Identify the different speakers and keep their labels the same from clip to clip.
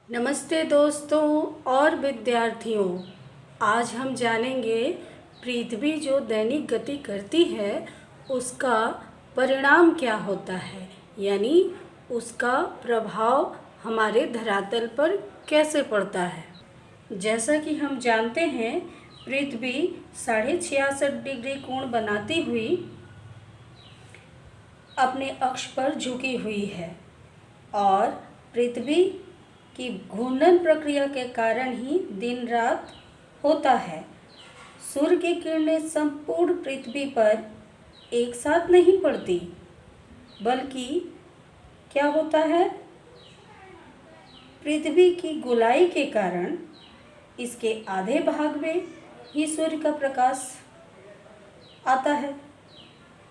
Speaker 1: नमस्ते दोस्तों और विद्यार्थियों। आज हम जानेंगे पृथ्वी जो दैनिक गति करती है उसका परिणाम क्या होता है, यानी उसका प्रभाव हमारे धरातल पर कैसे पड़ता है। जैसा कि हम जानते हैं, पृथ्वी 66.5 डिग्री कोण बनाती हुई अपने अक्ष पर झुकी हुई है और पृथ्वी की घूर्णन प्रक्रिया के कारण ही दिन रात होता है। सूर्य की किरणें संपूर्ण पृथ्वी पर एक साथ नहीं पड़ती, बल्कि क्या होता है, पृथ्वी की गोलाई के कारण इसके आधे भाग में ही सूर्य का प्रकाश आता है।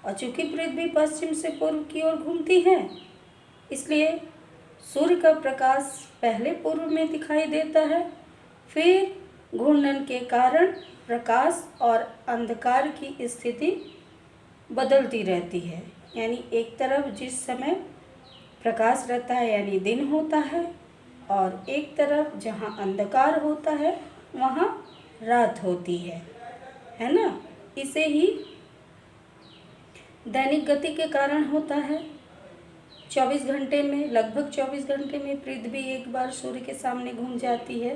Speaker 1: और चूंकि पृथ्वी पश्चिम से पूर्व की ओर घूमती है, इसलिए सूर्य का प्रकाश पहले पूर्व में दिखाई देता है, फिर घूर्णन के कारण प्रकाश और अंधकार की स्थिति बदलती रहती है। यानी एक तरफ जिस समय प्रकाश रहता है यानी दिन होता है, और एक तरफ जहाँ अंधकार होता है वहाँ रात होती है ना। इसे ही दैनिक गति के कारण होता है। 24 घंटे में, लगभग 24 घंटे में पृथ्वी एक बार सूर्य के सामने घूम जाती है,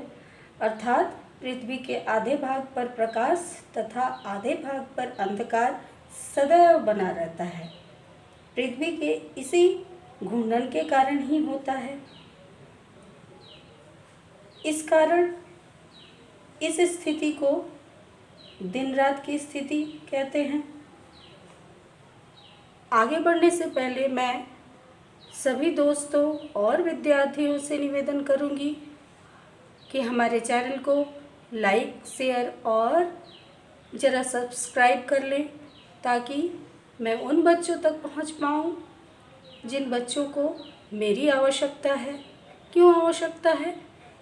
Speaker 1: अर्थात पृथ्वी के आधे भाग पर प्रकाश तथा आधे भाग पर अंधकार सदैव बना रहता है। पृथ्वी के इसी घूर्णन के कारण ही होता है। इस कारण इस स्थिति को दिन रात की स्थिति कहते हैं। आगे बढ़ने से पहले मैं सभी दोस्तों और विद्यार्थियों से निवेदन करूंगी कि हमारे चैनल को लाइक, शेयर और ज़रा सब्सक्राइब कर लें, ताकि मैं उन बच्चों तक पहुंच पाऊं जिन बच्चों को मेरी आवश्यकता है। क्यों आवश्यकता है?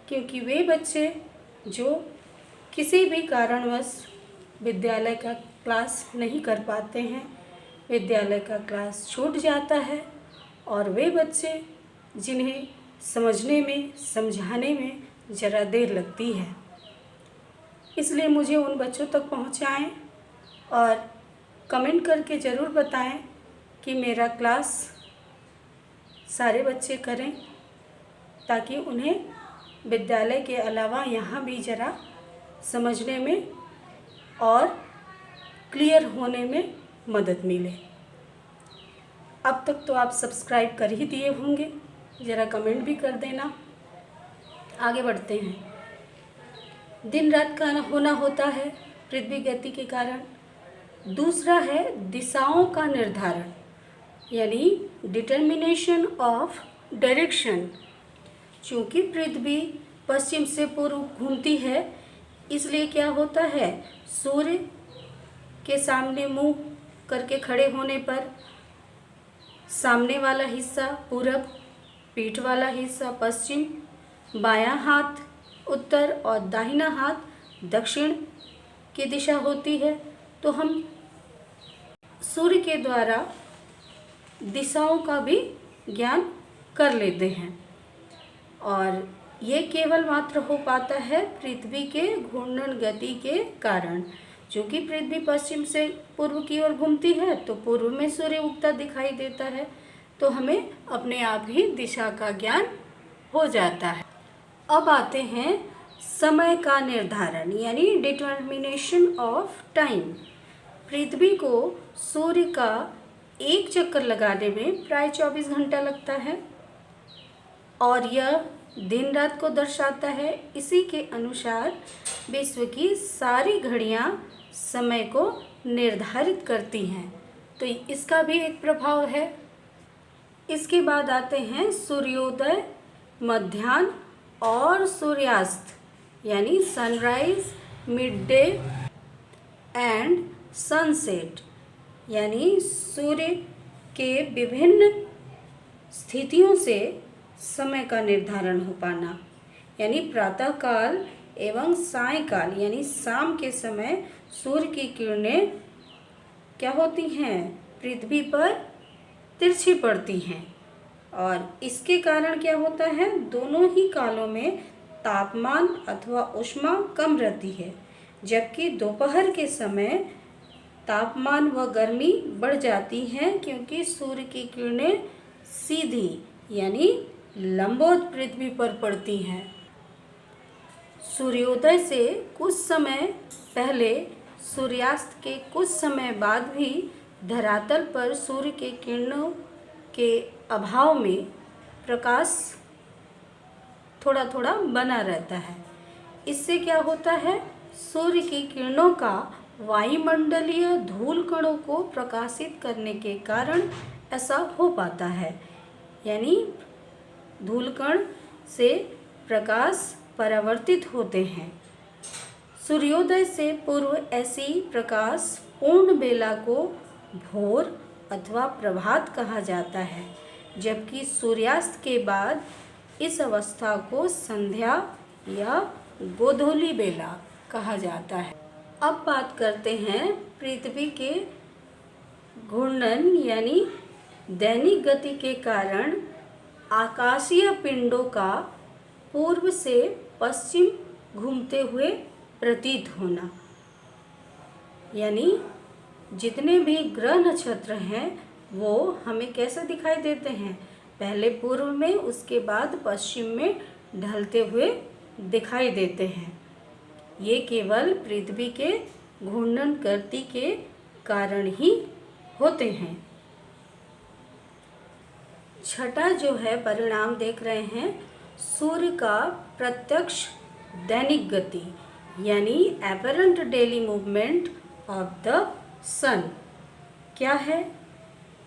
Speaker 1: क्योंकि वे बच्चे जो किसी भी कारणवश विद्यालय का क्लास नहीं कर पाते हैं, विद्यालय का क्लास छूट जाता है, और वे बच्चे जिन्हें समझने में, समझाने में ज़रा देर लगती है, इसलिए मुझे उन बच्चों तक पहुंचाएं और कमेंट करके ज़रूर बताएं कि मेरा क्लास सारे बच्चे करें, ताकि उन्हें विद्यालय के अलावा यहाँ भी ज़रा समझने में और क्लियर होने में मदद मिले। अब तक तो आप सब्सक्राइब कर ही दिए होंगे, ज़रा कमेंट भी कर देना। आगे बढ़ते हैं। दिन रात का होना होता है पृथ्वी गति के कारण। दूसरा है दिशाओं का निर्धारण, यानी डिटर्मिनेशन ऑफ डायरेक्शन। चूँकि पृथ्वी पश्चिम से पूर्व घूमती है, इसलिए क्या होता है, सूर्य के सामने मुंह करके खड़े होने पर सामने वाला हिस्सा पूरब, पीठ वाला हिस्सा पश्चिम, बायां हाथ उत्तर और दाहिना हाथ दक्षिण की दिशा होती है। तो हम सूर्य के द्वारा दिशाओं का भी ज्ञान कर लेते हैं, और ये केवल मात्र हो पाता है पृथ्वी के घूर्णन गति के कारण। चूँकि पृथ्वी पश्चिम से पूर्व की ओर घूमती है, तो पूर्व में सूर्य उगता दिखाई देता है, तो हमें अपने आप ही दिशा का ज्ञान हो जाता है। अब आते हैं समय का निर्धारण, यानी डिटर्मिनेशन ऑफ टाइम। पृथ्वी को सूर्य का एक चक्कर लगाने में प्राय 24 घंटा लगता है, और यह दिन रात को दर्शाता है। इसी के अनुसार विश्व की सारी घड़ियां समय को निर्धारित करती हैं, तो इसका भी एक प्रभाव है। इसके बाद आते हैं सूर्योदय, मध्याह्न और सूर्यास्त, यानी sunrise, mid day and sunset, यानी सूर्य के विभिन्न स्थितियों से समय का निर्धारण हो पाना। यानी प्रातःकाल एवं सायंकाल, यानी शाम के समय सूर्य की किरणें क्या होती हैं, पृथ्वी पर तिरछी पड़ती हैं, और इसके कारण क्या होता है, दोनों ही कालों में तापमान अथवा ऊष्मा कम रहती है, जबकि दोपहर के समय तापमान व गर्मी बढ़ जाती है, क्योंकि सूर्य की किरणें सीधी यानी लंबवत पृथ्वी पर पड़ती हैं। सूर्योदय से कुछ समय पहले सूर्यास्त के कुछ समय बाद भी धरातल पर सूर्य के किरणों के अभाव में प्रकाश थोड़ा थोड़ा बना रहता है। इससे क्या होता है, सूर्य की किरणों का वायुमंडलीय धूल कणों को प्रकाशित करने के कारण ऐसा हो पाता है, यानी धूल कण से प्रकाश परावर्तित होते हैं। सूर्योदय से पूर्व ऐसी प्रकाश पूर्ण बेला को भोर अथवा प्रभात कहा जाता है, जबकि सूर्यास्त के बाद इस अवस्था को संध्या या गोधूली बेला कहा जाता है। अब बात करते हैं पृथ्वी के घूर्णन यानी दैनिक गति के कारण आकाशीय पिंडों का पूर्व से पश्चिम घूमते हुए प्रतीत होना। यानी जितने भी ग्रह नक्षत्र हैं वो हमें कैसे दिखाई देते हैं, पहले पूर्व में उसके बाद पश्चिम में ढलते हुए दिखाई देते हैं। ये केवल पृथ्वी के घूर्णन गति के कारण ही होते हैं। छठा जो है परिणाम देख रहे हैं, सूर्य का प्रत्यक्ष दैनिक गति यानी apparent daily movement of the sun. क्या है,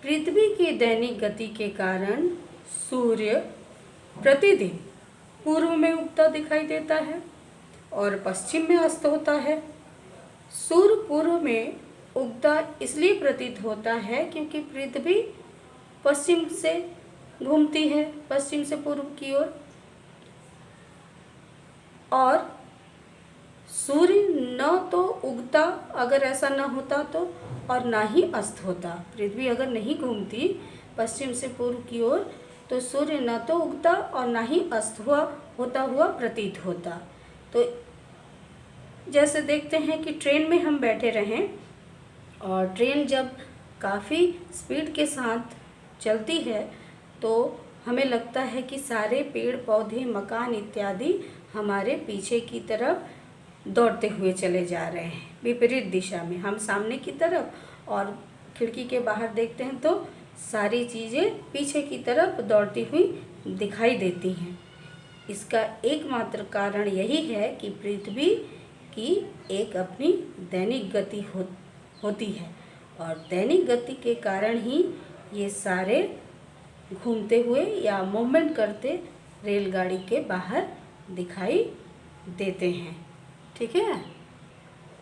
Speaker 1: पृथ्वी की दैनिक गति के कारण सूर्य प्रतिदिन पूर्व में उगता दिखाई देता है और पश्चिम में अस्त होता है। सूर्य पूर्व में उगता इसलिए प्रतीत होता है क्योंकि पृथ्वी पश्चिम से घूमती है, पश्चिम से पूर्व की ओर, और सूर्य न तो उगता अगर ऐसा न होता तो, और ना ही अस्त होता। पृथ्वी अगर नहीं घूमती पश्चिम से पूर्व की ओर तो सूर्य न तो उगता और ना ही अस्त होता हुआ प्रतीत होता। तो जैसे देखते हैं कि ट्रेन में हम बैठे रहें और ट्रेन जब काफ़ी स्पीड के साथ चलती है तो हमें लगता है कि सारे पेड़ पौधे मकान इत्यादि हमारे पीछे की तरफ दौड़ते हुए चले जा रहे हैं विपरीत दिशा में, हम सामने की तरफ, और खिड़की के बाहर देखते हैं तो सारी चीज़ें पीछे की तरफ दौड़ती हुई दिखाई देती हैं। इसका एकमात्र कारण यही है कि पृथ्वी की एक अपनी दैनिक गति होती है और दैनिक गति के कारण ही ये सारे घूमते हुए या मूवमेंट करते रेलगाड़ी के बाहर दिखाई देते हैं। ठीक है,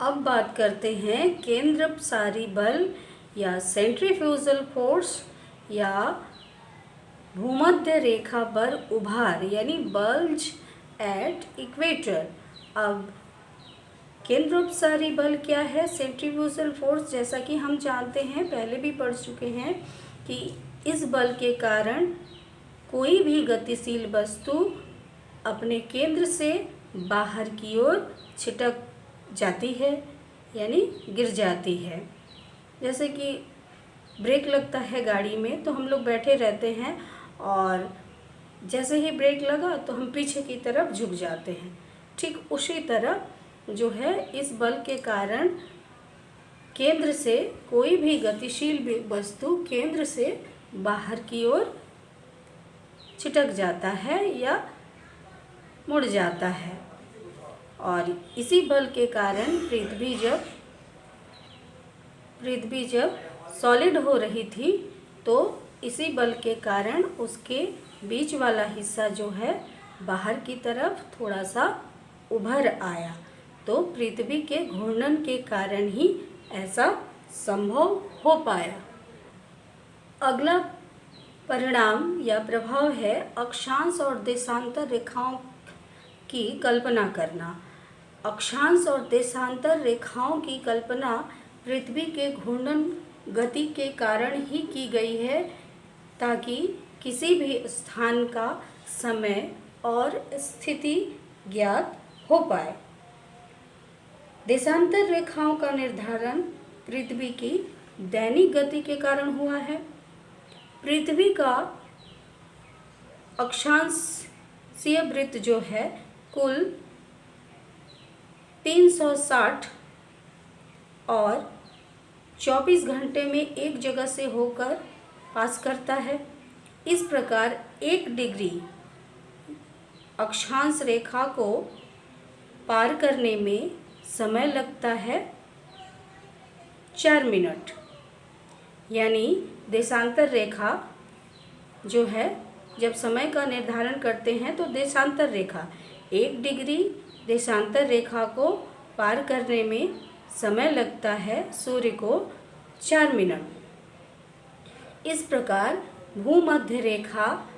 Speaker 1: अब बात करते हैं केंद्रपसारी बल या सेंट्रीफ्यूजल फोर्स या भूमध्य रेखा पर उभार यानी बल्ज एट इक्वेटर। अब केंद्रोपसारी बल क्या है, सेंट्रीफ्यूजल फोर्स, जैसा कि हम जानते हैं, पहले भी पढ़ चुके हैं कि इस बल के कारण कोई भी गतिशील वस्तु अपने केंद्र से बाहर की ओर छिटक जाती है यानी गिर जाती है। जैसे कि ब्रेक लगता है गाड़ी में तो हम लोग बैठे रहते हैं और जैसे ही ब्रेक लगा तो हम पीछे की तरफ झुक जाते हैं। ठीक उसी तरह जो है इस बल के कारण केंद्र से कोई भी गतिशील वस्तु केंद्र से बाहर की ओर छिटक जाता है या मुड़ जाता है। और इसी बल के कारण पृथ्वी जब सॉलिड हो रही थी तो इसी बल के कारण उसके बीच वाला हिस्सा जो है बाहर की तरफ थोड़ा सा उभर आया। तो पृथ्वी के घूर्णन के कारण ही ऐसा संभव हो पाया। अगला परिणाम या प्रभाव है अक्षांश और देशांतर रेखाओं की कल्पना करना। अक्षांश और देशांतर रेखाओं की कल्पना पृथ्वी के घूर्णन गति के कारण ही की गई है ताकि किसी भी स्थान का समय और स्थिति ज्ञात हो पाए। देशांतर रेखाओं का निर्धारण पृथ्वी की दैनिक गति के कारण हुआ है। पृथ्वी का अक्षांशीय वृत्त जो है कुल 360 और 24 घंटे में एक जगह से होकर पास करता है। इस प्रकार 1 डिग्री अक्षांश रेखा को पार करने में समय लगता है 4 मिनट। यानी देशांतर रेखा जो है, जब समय का निर्धारण करते हैं तो देशांतर रेखा 1 डिग्री देशांतर रेखा को पार करने में समय लगता है सूर्य को 4 मिनट। इस प्रकार भूमध्य रेखा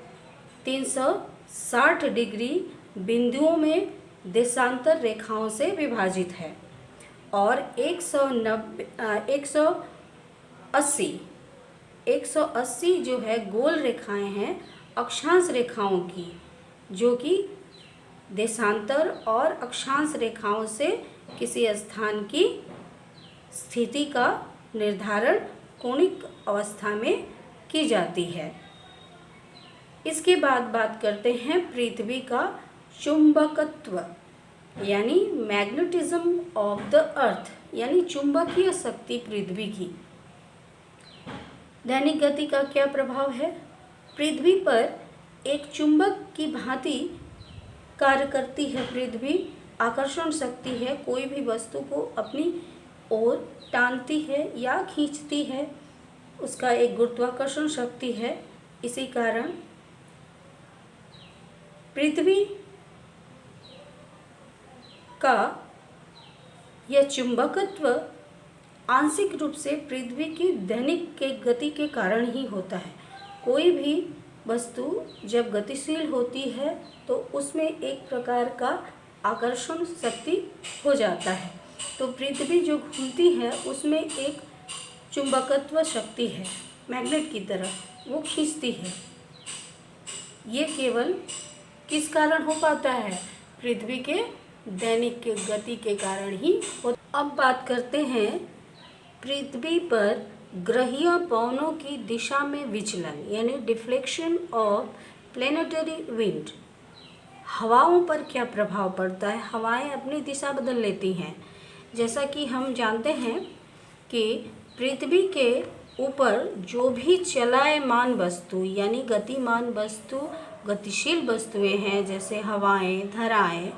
Speaker 1: 360 डिग्री बिंदुओं में देशांतर रेखाओं से विभाजित है और 180 जो है गोल रेखाएं हैं अक्षांश रेखाओं की, जो कि देशांतर और अक्षांश रेखाओं से किसी स्थान की स्थिति का निर्धारण कोणिक अवस्था में की जाती है। इसके बाद बात करते हैं पृथ्वी का चुंबकत्व यानी मैग्नेटिज्म ऑफ द अर्थ, यानी चुंबकीय शक्ति पृथ्वी की। दैनिक गति का क्या प्रभाव है? पृथ्वी पर एक चुंबक की भांति कार्य करती है। पृथ्वी आकर्षण शक्ति है, कोई भी वस्तु को अपनी ओर टानती है या खींचती है, उसका एक गुरुत्वाकर्षण शक्ति है। इसी कारण पृथ्वी का यह चुंबकत्व आंशिक रूप से पृथ्वी की दैनिक के गति के कारण ही होता है। कोई भी वस्तु जब गतिशील होती है तो उसमें एक प्रकार का आकर्षण शक्ति हो जाता है। तो पृथ्वी जो घूमती है उसमें एक चुंबकत्व शक्ति है, मैग्नेट की तरह वो खींचती है। ये केवल किस कारण हो पाता है? पृथ्वी के दैनिक के गति के कारण ही हो। अब बात करते हैं पृथ्वी पर ग्रहीय पवनों की दिशा में विचलन यानी डिफ्लेक्शन ऑफ प्लेनेटरी विंड। हवाओं पर क्या प्रभाव पड़ता है? हवाएं अपनी दिशा बदल लेती हैं। जैसा कि हम जानते हैं कि पृथ्वी के ऊपर जो भी चलायमान वस्तु यानी गतिमान वस्तु, गतिशील वस्तुएं हैं जैसे हवाएं, धराएं,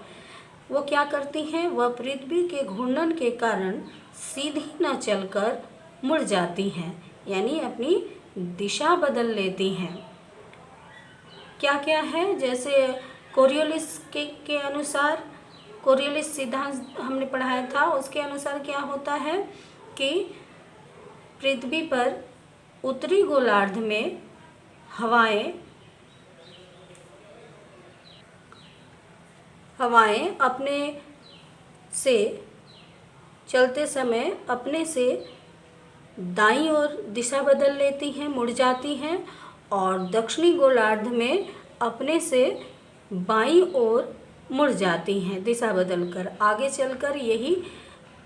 Speaker 1: वो क्या करती हैं? वह पृथ्वी के घूर्णन के कारण सीधी न चलकर मुड़ जाती हैं, यानी अपनी दिशा बदल लेती हैं। क्या क्या है? जैसे कोरियोलिस के अनुसार, कोरियोलिस सिद्धांत हमने पढ़ाया था, उसके अनुसार क्या होता है कि पृथ्वी पर उत्तरी गोलार्ध में हवाएं अपने से चलते समय अपने से दाईं ओर दिशा बदल लेती हैं, मुड़ जाती हैं, और दक्षिणी गोलार्ध में अपने से बाईं ओर मुड़ जाती हैं दिशा बदलकर। आगे चलकर यही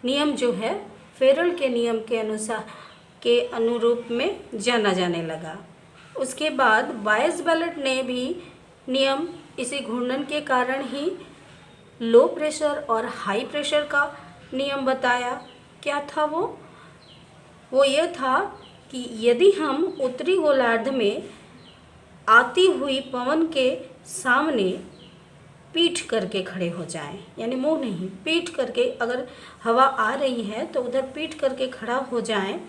Speaker 1: नियम जो है फेरल के नियम के अनुसार के अनुरूप में जाना जाने लगा। उसके बाद वायसबेल्ट ने भी नियम इसी घूर्णन के कारण ही लो प्रेशर और हाई प्रेशर का नियम बताया। क्या था वो? वो ये था कि यदि हम उत्तरी गोलार्ध में आती हुई पवन के सामने पीठ करके खड़े हो जाएं, यानी मुंह नहीं, पीठ करके, अगर हवा आ रही है तो उधर पीठ करके खड़ा हो जाएं,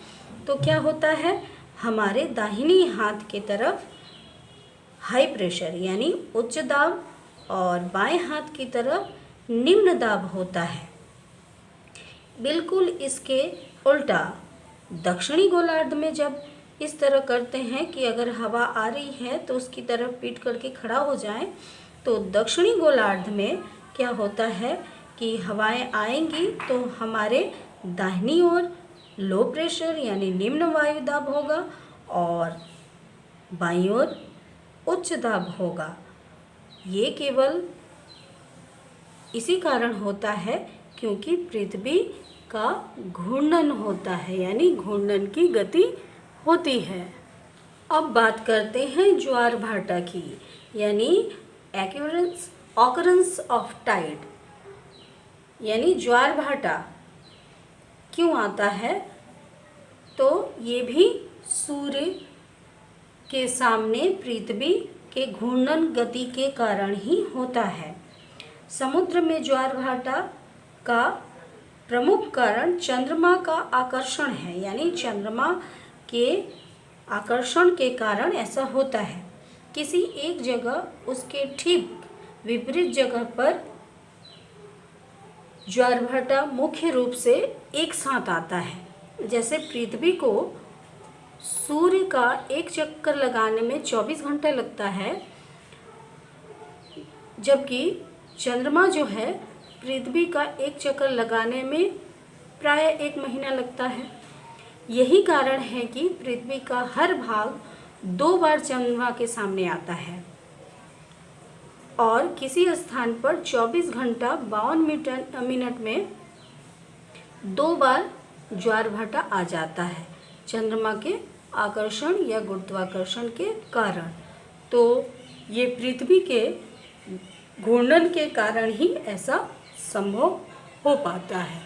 Speaker 1: तो क्या होता है? हमारे दाहिनी हाथ की तरफ हाई प्रेशर यानी उच्च दाब और बाएं हाथ की तरफ निम्न दाब होता है। बिल्कुल इसके उल्टा दक्षिणी गोलार्ध में जब इस तरह करते हैं कि अगर हवा आ रही है तो उसकी तरफ पीठ करके खड़ा हो जाएं, तो दक्षिणी गोलार्ध में क्या होता है कि हवाएं आएंगी तो हमारे दाहिनी ओर लो प्रेशर यानी निम्न वायु दाब होगा और बाईं ओर उच्च दाब होगा। ये केवल इसी कारण होता है क्योंकि पृथ्वी का घूर्णन होता है, यानी घूर्णन की गति होती है। अब बात करते हैं ज्वार भाटा की, यानी ऑकरेंस ऑफ टाइड, यानी ज्वार भाटा क्यों आता है। तो ये भी सूर्य के सामने पृथ्वी के घूर्णन गति के कारण ही होता है। समुद्र में ज्वार भाटा का प्रमुख कारण चंद्रमा का आकर्षण है, यानी चंद्रमा के आकर्षण के कारण ऐसा होता है। किसी एक जगह उसके ठीक विपरीत जगह पर ज्वार भाटा मुख्य रूप से एक साथ आता है। जैसे पृथ्वी को सूर्य का एक चक्कर लगाने में 24 घंटे लगता है, जबकि चंद्रमा जो है पृथ्वी का एक चक्कर लगाने में प्राय 1 महीना लगता है। यही कारण है कि पृथ्वी का हर भाग 2 बार चंद्रमा के सामने आता है और किसी स्थान पर 24 घंटा 52 मिनट में 2 बार ज्वार भाटा आ जाता है चंद्रमा के आकर्षण या गुरुत्वाकर्षण के कारण। तो ये पृथ्वी के घूर्णन के कारण ही ऐसा संभव हो पाता है।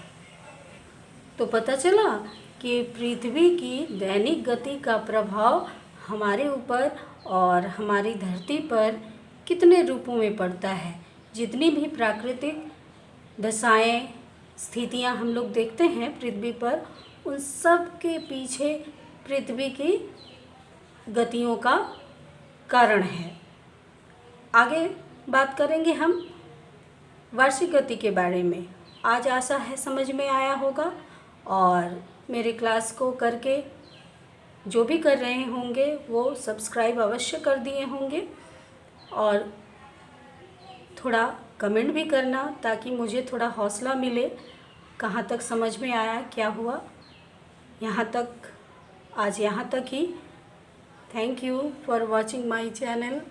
Speaker 1: तो पता चला कि पृथ्वी की दैनिक गति का प्रभाव हमारे ऊपर और हमारी धरती पर कितने रूपों में पड़ता है। जितनी भी प्राकृतिक दशाएं स्थितियां हम लोग देखते हैं पृथ्वी पर, उन सब के पीछे पृथ्वी की गतियों का कारण है। आगे बात करेंगे हम वार्षिक गति के बारे में। आज आशा है समझ में आया होगा और मेरे क्लास को करके जो भी कर रहे होंगे वो सब्सक्राइब अवश्य कर दिए होंगे और थोड़ा कमेंट भी करना ताकि मुझे थोड़ा हौसला मिले कहाँ तक समझ में आया, क्या हुआ। यहाँ तक, आज यहाँ तक ही। Thank you for watching my channel.